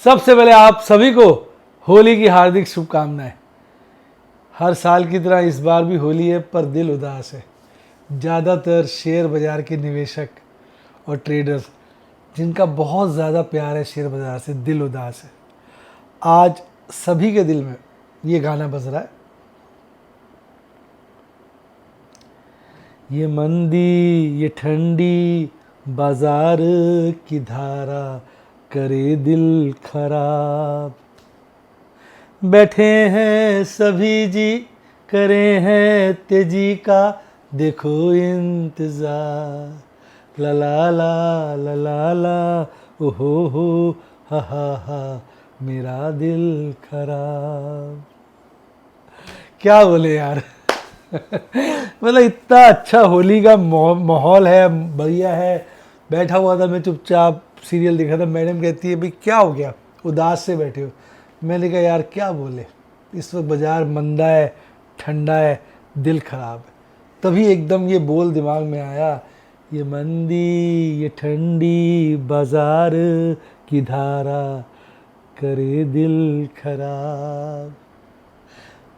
सबसे पहले आप सभी को होली की हार्दिक शुभकामनाएं। हर साल की तरह इस बार भी होली है, पर दिल उदास है। ज़्यादातर शेयर बाज़ार के निवेशक और ट्रेडर्स जिनका बहुत ज़्यादा प्यार है शेयर बाज़ार से, दिल उदास है। आज सभी के दिल में ये गाना बज रहा है। ये मंदी ये ठंडी बाजार की धारा करे दिल खराब। बैठे हैं सभी जी, करे हैं तेजी का देखो इंतजार। ला ला ला ला ला ला हो हा मेरा दिल खराब। क्या बोले यार। मतलब इतना अच्छा होली का माहौल है, बढ़िया है। बैठा हुआ था मैं चुपचाप, सीरियल देखा था। मैडम कहती है भाई क्या हो गया, उदास से बैठे हो। मैंने कहा यार क्या बोले, इस वक्त बाज़ार मंदा है, ठंडा है, दिल ख़राब है। तभी एकदम ये बोल दिमाग में आया, ये मंदी ये ठंडी बाज़ार की धारा करे दिल खराब।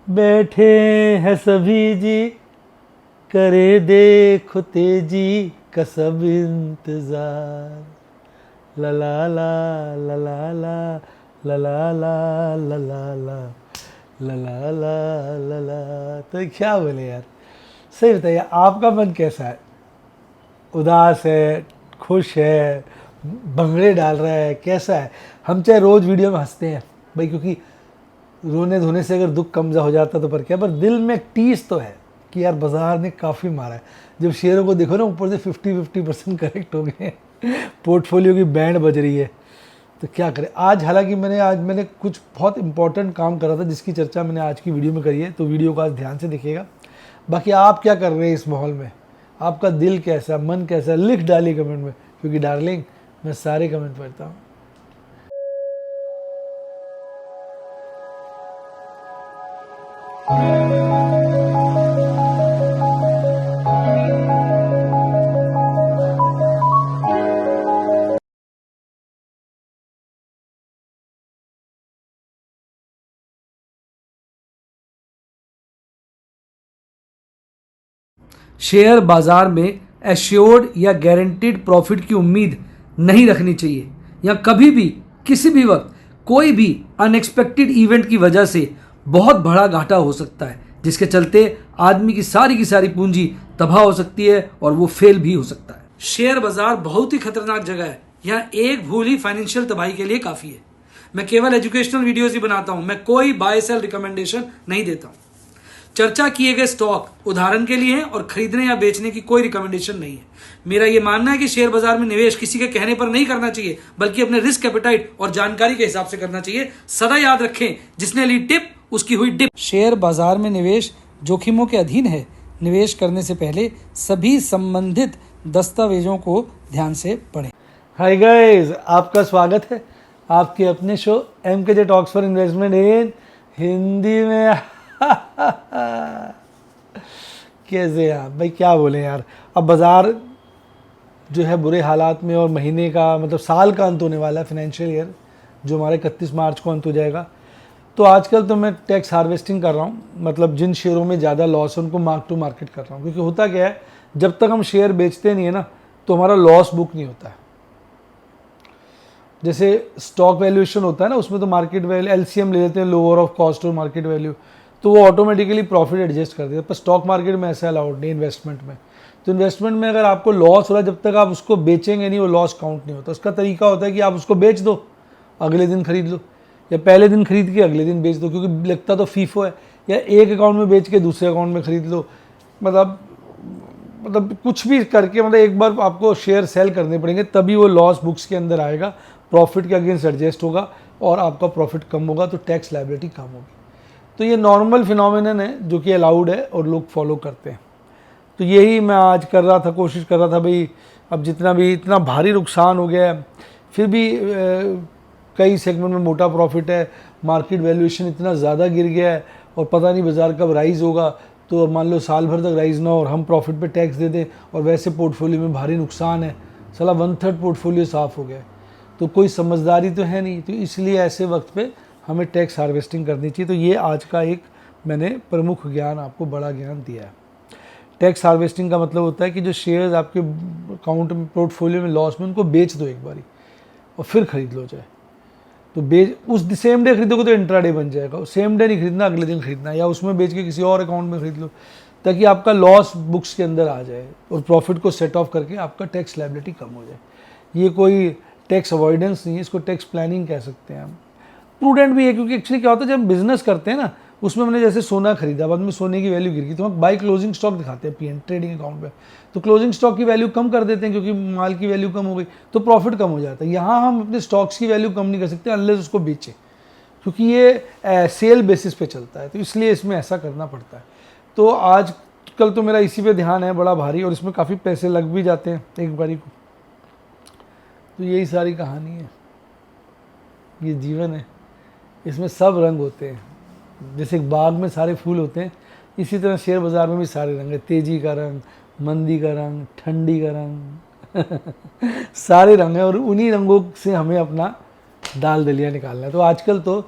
बैठे हैं सभी जी, करे देखो तेजी का सब इंतज़ार। ला ला ला ला ला ला ला ला ला ला ला ला ला ला ला। तो क्या बोले यार, सही बताइए आपका मन कैसा है? उदास है, खुश है, भंगड़े डाल रहा है, कैसा है? हम चाहे रोज़ वीडियो में हंसते हैं भाई, क्योंकि रोने धोने से अगर दुख कम हो जाता तो पर क्या, पर दिल में एक टीस तो है कि यार बाज़ार ने काफ़ी मारा है। जब शेयरों को देखो ना, ऊपर से 50% करेक्ट हो गए, पोर्टफोलियो की बैंड बज रही है, तो क्या करें। आज हालांकि मैंने कुछ बहुत इंपॉर्टेंट काम करा था जिसकी चर्चा मैंने आज की वीडियो में करी है, तो वीडियो को आज ध्यान से देखिएगा। बाकी आप क्या कर रहे हैं इस माहौल में, आपका दिल कैसा, मन कैसा, लिख डालिए कमेंट में, क्योंकि डार्लिंग मैं सारे कमेंट पढ़ता हूँ। शेयर बाजार में एश्योर्ड या गारंटीड प्रॉफिट की उम्मीद नहीं रखनी चाहिए, या कभी भी किसी भी वक्त कोई भी अनएक्सपेक्टेड इवेंट की वजह से बहुत बड़ा घाटा हो सकता है, जिसके चलते आदमी की सारी पूंजी तबाह हो सकती है और वो फेल भी हो सकता है। शेयर बाजार बहुत ही खतरनाक जगह है, यहाँ एक भूल ही फाइनेंशियल तबाही के लिए काफी है। मैं केवल एजुकेशनल वीडियोस ही बनाता हूं, मैं कोई बाय सेल रिकमेंडेशन नहीं देता हूं। चर्चा किए गए स्टॉक उदाहरण के लिए हैं और खरीदने या बेचने की कोई रिकमेंडेशन नहीं है। मेरा यह मानना है कि शेयर बाजार में निवेश किसी के कहने पर नहीं करना चाहिए, बल्कि अपने रिस्क एपेटाइट और जानकारी के हिसाब से करना चाहिए। सदा याद रखें, जिसने ली टिप उसकी हुई डिप। शेयर बाजार में निवेश जोखिमों के अधीन है। निवेश करने से पहले सभी संबंधित दस्तावेजों को ध्यान से पढ़ें। हाय गाइस, आपका स्वागत है आपके अपने show MKJ talks for investment इन हिंदी में। कैसे यार भाई, क्या बोले यार। अब बाज़ार जो है बुरे हालात में, और महीने का मतलब साल का अंत होने वाला है, फाइनेंशियल ईयर जो हमारे 31 मार्च को अंत हो जाएगा। तो आजकल तो मैं टैक्स हार्वेस्टिंग कर रहा हूँ, मतलब जिन शेयरों में ज़्यादा लॉस है उनको मार्क टू मार्केट कर रहा हूँ। क्योंकि होता क्या है, जब तक हम शेयर बेचते नहीं है ना, तो हमारा लॉस बुक नहीं होता है। जैसे स्टॉक वैल्यूएशन होता है ना, उसमें तो मार्केट वैल्यू LCM ले लेते हैं, लोअर ऑफ कॉस्ट और मार्केट वैल्यू, तो वो ऑटोमेटिकली प्रॉफिट एडजस्ट कर देता है। पर स्टॉक मार्केट में ऐसा अलाउड नहीं, इन्वेस्टमेंट में। तो इन्वेस्टमेंट में अगर आपको लॉस हो रहा है, जब तक आप उसको बेचेंगे नहीं, वो लॉस काउंट नहीं होता। उसका तरीका होता है कि आप उसको बेच दो, अगले दिन खरीद लो, या पहले दिन खरीद के अगले दिन बेच दो, क्योंकि लगता तो फीफो है। या एक अकाउंट में बेच के दूसरे अकाउंट में खरीद लो, मतलब कुछ भी करके, मतलब एक बार आपको शेयर सेल करने पड़ेंगे, तभी वो लॉस बुक्स के अंदर आएगा, प्रॉफिट के अगेंस्ट एडजस्ट होगा और आपका प्रॉफिट कम होगा, तो टैक्स लायबिलिटी कम होगी। तो ये नॉर्मल फिनोमिनन है जो कि अलाउड है और लोग फॉलो करते हैं। तो यही मैं आज कर रहा था, कोशिश कर रहा था भाई, अब जितना भी इतना भारी नुकसान हो गया है, फिर भी कई सेगमेंट में मोटा प्रॉफिट है, मार्केट वैल्यूएशन इतना ज़्यादा गिर गया है और पता नहीं बाज़ार कब राइज़ होगा। तो मान लो साल भर तक राइज़ ना हो और हम प्रॉफिट पे टैक्स दे दें, और वैसे पोर्टफोलियो में भारी नुकसान है, साला 1/3 पोर्टफोलियो साफ़ हो गया है। तो कोई समझदारी तो है नहीं, तो इसलिए ऐसे वक्त पे हमें टैक्स हार्वेस्टिंग करनी चाहिए। तो ये आज का एक मैंने प्रमुख ज्ञान, आपको बड़ा ज्ञान दिया है। टैक्स हार्वेस्टिंग का मतलब होता है कि जो शेयर्स आपके अकाउंट में, पोर्टफोलियो में लॉस में, उनको बेच दो एक बारी और फिर खरीद लो चाहे। तो बेच उस सेम डे खरीदोगे तो इंट्राडे बन जाएगा, सेम डे नहीं खरीदना, अगले दिन खरीदना, या उसमें बेच के किसी और अकाउंट में खरीद लो, ताकि आपका लॉस बुक्स के अंदर आ जाए और प्रॉफिट को सेट ऑफ करके आपका टैक्स लायबिलिटी कम हो जाए। ये कोई टैक्स अवॉइडेंस नहीं है, इसको टैक्स प्लानिंग कह सकते हैं हम। प्रूडेंट भी है, क्योंकि एक्चुअली क्या होता है, जब बिजनेस करते हैं ना, उसमें हमने जैसे सोना खरीदा, बाद में सोने की वैल्यू गिर गई, तो हम बाई क्लोजिंग स्टॉक दिखाते हैं पीएन ट्रेडिंग अकाउंट पे, तो क्लोजिंग स्टॉक की वैल्यू कम कर देते हैं क्योंकि माल की वैल्यू कम हो गई, तो प्रॉफिट कम हो जाता है। यहाँ हम अपने स्टॉक्स की वैल्यू कम नहीं कर सकते अनलेस उसको बेचें, क्योंकि ये सेल बेसिस पे चलता है, तो इसलिए इसमें ऐसा करना पड़ता है। तो आज कल तो मेरा इसी पे ध्यान है बड़ा भारी, और इसमें काफ़ी पैसे लग भी जाते हैं एक बारी को। तो यही सारी कहानी है, ये जीवन है, इसमें सब रंग होते हैं। जैसे एक बाग में सारे फूल होते हैं, इसी तरह शेयर बाज़ार में भी सारे रंग है, तेजी का रंग, मंदी का रंग, ठंडी का रंग सारे रंग हैं, और उन्हीं रंगों से हमें अपना दाल दलिया निकालना है। तो आजकल तो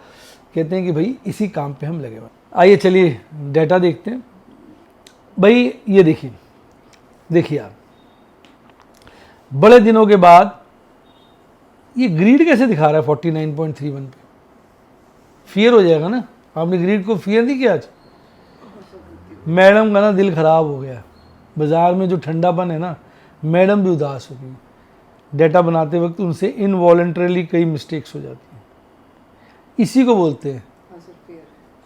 कहते हैं कि भाई इसी काम पे हम लगे हुए। आइए चलिए डेटा देखते हैं। भाई ये देखिए आप, बड़े दिनों के बाद ये ग्रीड कैसे दिखा रहा है 49.31 पे। फियर हो जाएगा ना, आपने ग्रीड को फियर नहीं किया आज। मैडम का ना दिल खराब हो गया, बाजार में जो ठंडापन है ना, मैडम भी उदास हो गई। डेटा बनाते वक्त उनसे इनवॉलंटरली कई मिस्टेक्स हो जाती हैं, इसी को बोलते हैं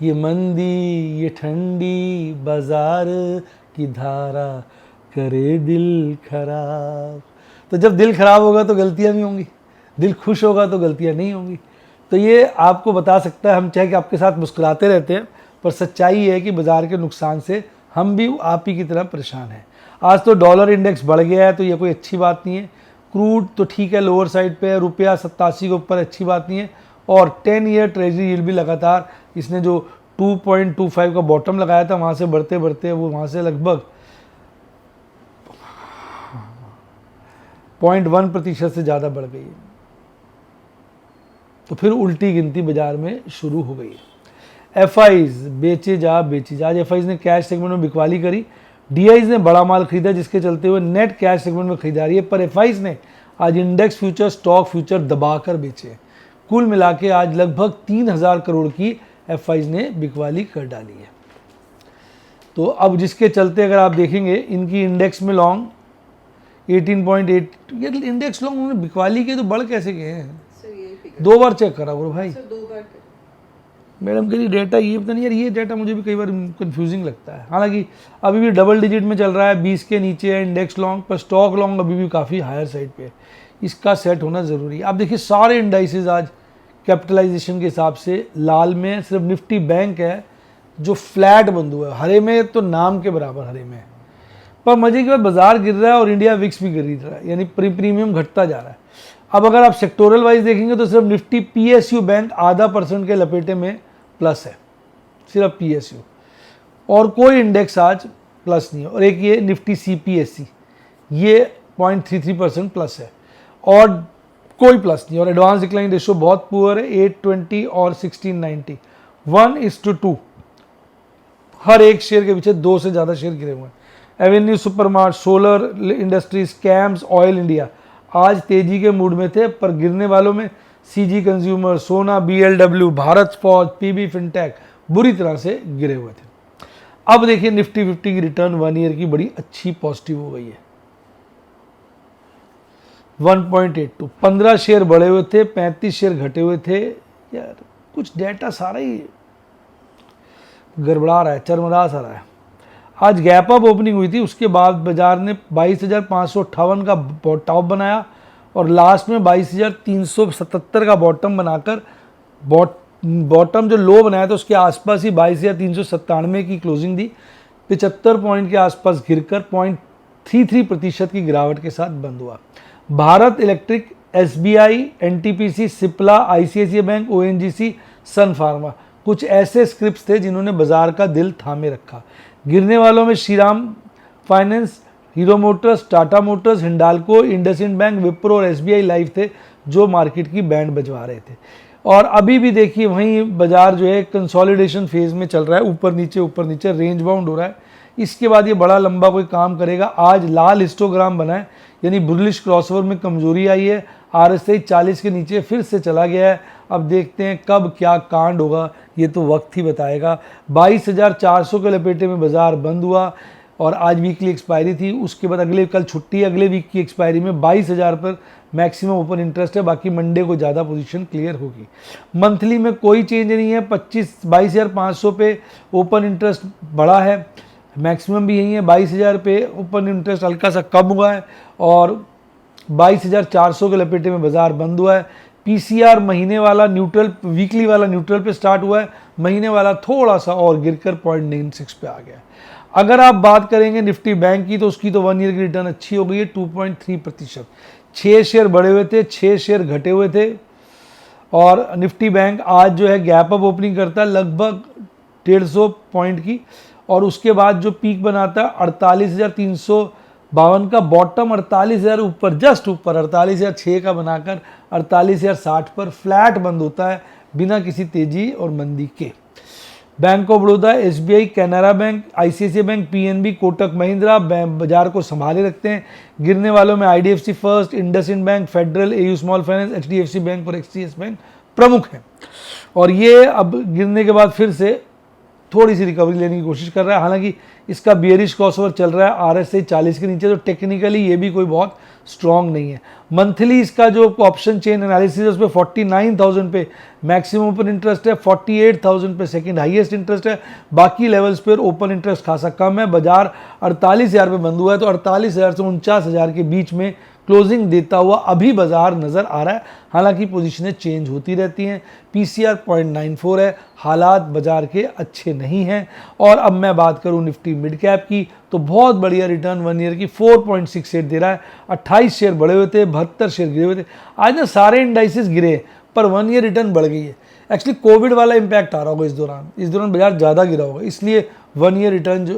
ये मंदी, ये ठंडी बाजार की धारा करे दिल खराब। तो जब दिल खराब होगा तो गलतियां भी होंगी, दिल खुश होगा तो गलतियां नहीं होंगी। तो ये आपको बता सकता है, हम चाहे कि आपके साथ मुस्कुराते रहते हैं, पर सच्चाई है कि बाजार के नुकसान से हम भी आप ही की तरह परेशान हैं। आज तो डॉलर इंडेक्स बढ़ गया है, तो ये कोई अच्छी बात नहीं है। क्रूड तो ठीक है, लोअर साइड पे है, रुपया 87 के ऊपर, अच्छी बात नहीं है। और 10 ईयर ट्रेजरी यील्ड भी लगातार, इसने जो 2.25 का बॉटम लगाया था, वहाँ से बढ़ते बढ़ते वो वहाँ से लगभग 0.1% से ज़्यादा बढ़ गई है। तो फिर उल्टी गिनती बाजार में शुरू हो गई है। एफआईज बेची जा। आज एफआईज ने कैश सेगमेंट में बिकवाली करी, डीआईज ने बड़ा माल खरीदा, जिसके चलते हुए नेट कैश सेगमेंट में खरीदारी है। पर एफआईज ने आज इंडेक्स फ्यूचर, स्टॉक फ्यूचर दबाकर बेचे। कुल मिला के आज लगभग 3000 करोड़ की एफआईज ने बिकवाली कर डाली है। तो अब जिसके चलते अगर आप देखेंगे, इनकी इंडेक्स में लॉन्ग 18.8, ये इंडेक्स लॉन्ग उन्होंने बिकवाली के तो बढ़ कैसे गए हैं? 2 बार चेक करा बोलो भाई। मैडम कह रही डेटा ये पता नहीं यार, ये डेटा मुझे भी कई बार कंफ्यूजिंग लगता है। हालांकि अभी भी डबल डिजिट में चल रहा है, 20 के नीचे है इंडेक्स लॉन्ग, पर स्टॉक लॉन्ग अभी भी काफ़ी हायर साइड पे है। इसका सेट होना ज़रूरी है। आप देखिए सारे इंडाइसेस आज कैपिटलाइजेशन के हिसाब से लाल में है, सिर्फ निफ्टी बैंक है जो फ्लैट बंद हुआ है, हरे में तो नाम के बराबर हरे में है। पर मजे की बात, बाजार गिर रहा है और इंडिया विक्स भी गिर रहा है, यानी प्रीमियम घटता जा रहा है। अब अगर आप सेक्टोरल वाइज देखेंगे तो सिर्फ निफ्टी पीएसयू बैंक 0.5% के लपेटे में प्लस है, सिर्फ पीएसयू, और कोई इंडेक्स आज प्लस नहीं है। और एक ये निफ्टी सीपीएससी, ये 0.33% प्लस है, और कोई प्लस नहीं। और एडवांस डिक्लाइन रेशियो बहुत पुअर है, 820 और 1690, 1:2। हर एक शेयर के पीछे 2 से ज़्यादा शेयर गिरे हुए हैं। Avenue supermart, solar industries, camps, oil India आज तेजी के मूड में थे, पर गिरने वालों में सीजी कंज्यूमर, सोना, बीएलडब्ल्यू, भारत फौज, पीबी फिनटेक बुरी तरह से गिरे हुए थे। अब देखिए निफ्टी 50 की रिटर्न 1 ईयर की बड़ी अच्छी पॉजिटिव हो गई है, 1.82। 15 शेयर बढ़े हुए थे, 35 शेयर घटे हुए थे। यार कुछ डेटा सारा ही गड़बड़ा रहा है, चरमरा सा रहा है। आज गैप अप ओपनिंग हुई थी, उसके बाद बाजार ने 22,558 का टॉप बनाया और लास्ट में 22,377 का बॉटम बनाकर बॉटम जो लो बनाया था उसके आसपास ही 22,397 की क्लोजिंग दी। 75 पॉइंट के आसपास गिरकर 0.33% की गिरावट के साथ बंद हुआ। Bharat Electric, SBI, NTPC, Cipla, ICICI bank, ONGC, Sun Pharma कुछ ऐसे स्क्रिप्ट्स थे जिन्होंने बाजार का दिल थामे रखा। गिरने वालों में Shriram finance, hero Motors, Tata Motors, Hindalco, IndusInd bank, Wipro और एसबीआई लाइफ थे जो मार्केट की बैंड बजवा रहे थे। और अभी भी देखिए वहीं बाजार जो है कंसोलिडेशन फेज में चल रहा है, ऊपर नीचे रेंज बाउंड हो रहा है। इसके बाद ये बड़ा लंबा कोई काम करेगा। आज लाल हिस्टोग्राम बना है, यानी बुलिश क्रॉसओवर में कमजोरी आई है। RSI 40 के नीचे फिर से चला गया है। अब देखते हैं कब क्या कांड होगा, ये तो वक्त ही बताएगा। 22,400 के लपेटे में बाजार बंद हुआ और आज वीकली एक्सपायरी थी। उसके बाद कल छुट्टी, अगले वीक की एक्सपायरी में 22,000 पर मैक्सिमम ओपन इंटरेस्ट है। बाकी मंडे को ज़्यादा पोजीशन क्लियर होगी। मंथली में कोई चेंज नहीं है। 22,500 पे ओपन इंटरेस्ट बढ़ा है, मैक्सिमम भी यही है। 22,000 पे ओपन इंटरेस्ट हल्का सा कम हुआ है और 22,400 के लपेटे में बाजार बंद हुआ है। PCR महीने वाला न्यूट्रल, वीकली वाला न्यूट्रल पे स्टार्ट हुआ है, महीने वाला थोड़ा सा और गिरकर 0.96 पे आ गया है। अगर आप बात करेंगे निफ्टी बैंक की तो उसकी तो 1 ईयर की रिटर्न अच्छी हो गई है 2.3%। 6 शेयर बढ़े हुए थे, 6 शेयर घटे हुए थे। और निफ्टी बैंक आज जो है गैप अप ओपनिंग करता है लगभग 150 पॉइंट की, और उसके बाद जो पीक बनाता है 48,352 का, बॉटम 48,000 ऊपर, जस्ट ऊपर 48,006 का बनाकर 48,060 पर फ्लैट बंद होता है बिना किसी तेजी और मंदी के। Bank of Baroda, SBI, Canara bank, ICICI bank, PNB, Kotak Mahindra बाजार को संभाले रखते हैं। गिरने वालों में IDFC first, IndusInd bank, federal, AU small finance, HDFC bank और XCS बैंक प्रमुख हैं। और ये अब गिरने के बाद फिर से थोड़ी सी रिकवरी लेने की कोशिश कर रहा है। हालांकि इसका बियरिश क्रॉसओवर चल रहा है RSI 40 के नीचे, तो टेक्निकली ये भी कोई बहुत स्ट्रॉन्ग नहीं है। मंथली इसका जो ऑप्शन चेन एनालिसिस है उस पर 49,000 पे मैक्सिमम ओपन इंटरेस्ट है, 48,000 पे सेकंड हाईएस्ट इंटरेस्ट है। बाकी लेवल्स पर ओपन इंटरेस्ट खासा कम है। बाजार 48,000 पे बंद हुआ है, तो 48,000 से 49,000 के बीच में क्लोजिंग देता हुआ अभी बाजार नज़र आ रहा है। हालांकि पोजीशनें चेंज होती रहती हैं। PCR 0.94 है, हालात बाजार के अच्छे नहीं हैं। और अब मैं बात करूं निफ्टी मिड कैप की तो बहुत बढ़िया रिटर्न 1 ईयर की 4.68 दे रहा है। 28 शेयर बढ़े हुए थे, 72 शेयर गिरे हुए थे। आज ना सारे इंडाइसेस गिरे पर 1 ईयर रिटर्न बढ़ गई है। एक्चुअली कोविड वाला इम्पैक्ट आ रहा होगा इस दौरान बाजार ज़्यादा गिरा होगा, इसलिए 1 ईयर रिटर्न जो,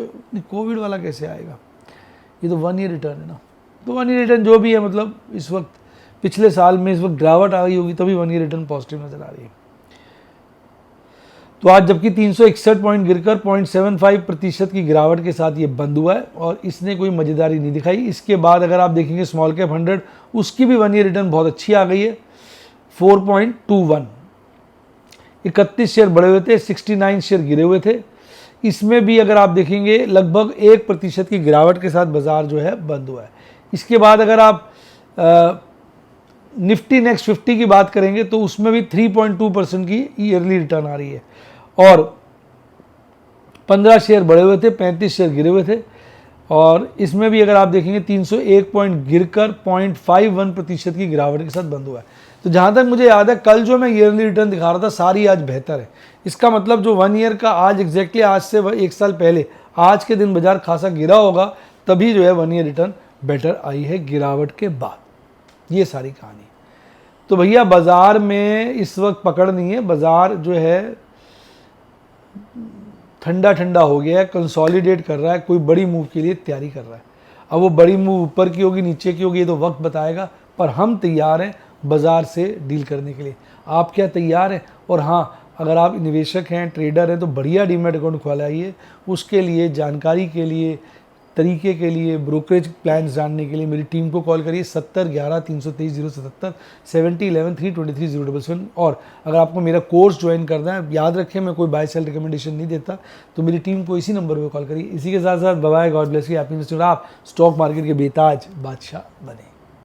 कोविड वाला कैसे आएगा, ये तो 1 ईयर रिटर्न है ना। तो 1 ईयर रिटर्न जो भी है, मतलब इस वक्त पिछले साल में इस वक्त गिरावट आ गई होगी तभी 1 ईयर रिटर्न पॉजिटिव नजर आ रही है। तो आज जबकि 361 पॉइंट गिरकर 0.75% की गिरावट के साथ ये बंद हुआ है और इसने कोई मजेदारी नहीं दिखाई। इसके बाद अगर आप देखेंगे स्मॉल कैप 100, उसकी भी 1 ईयर रिटर्न बहुत अच्छी आ गई है 4.21। 31 शेयर बढ़े हुए थे, 69 शेयर गिरे हुए थे। इसमें भी अगर आप देखेंगे लगभग 1% की गिरावट के साथ बाजार जो है बंद हुआ है। इसके बाद अगर आप निफ्टी नेक्स्ट 50 की बात करेंगे तो उसमें भी 3.2% की ईयरली रिटर्न आ रही है और 15 शेयर बढ़े हुए थे, 35 शेयर गिरे हुए थे। और इसमें भी अगर आप देखेंगे 301 पॉइंट गिरकर 0.51% की गिरावट के साथ बंद हुआ है। तो जहाँ तक मुझे याद है कल जो मैं ईयरली रिटर्न दिखा रहा था सारी आज बेहतर है। इसका मतलब जो 1 ईयर का आज एग्जैक्टली आज से 1 साल पहले आज के दिन बाजार खासा गिरा होगा, तभी जो है 1 ईयर रिटर्न बेटर आई है गिरावट के बाद। ये सारी कहानी। तो भैया बाजार में इस वक्त पकड़ नहीं है, बाजार जो है ठंडा ठंडा हो गया है, कंसोलिडेट कर रहा है, कोई बड़ी मूव के लिए तैयारी कर रहा है। अब वो बड़ी मूव ऊपर की होगी नीचे की होगी ये तो वक्त बताएगा, पर हम तैयार हैं बाजार से डील करने के लिए। आप क्या तैयार हैं? और हाँ, अगर आप निवेशक हैं, ट्रेडर हैं, तो बढ़िया डीमैट अकाउंट खोलाइए। उसके लिए जानकारी के लिए, तरीके के लिए, ब्रोकरेज प्लान्स जानने के लिए मेरी टीम को कॉल करिए 70 11 323 077 70 11 323 077। और अगर आपको मेरा कोर्स ज्वाइन करना है, याद रखें मैं कोई बाय सेल रिकमेंडेशन नहीं देता, तो मेरी टीम को इसी नंबर पर कॉल करिए। इसी के साथ साथ bye, God bless you, happiness. आप स्टॉक मार्केट के बेताज बादशाह बने।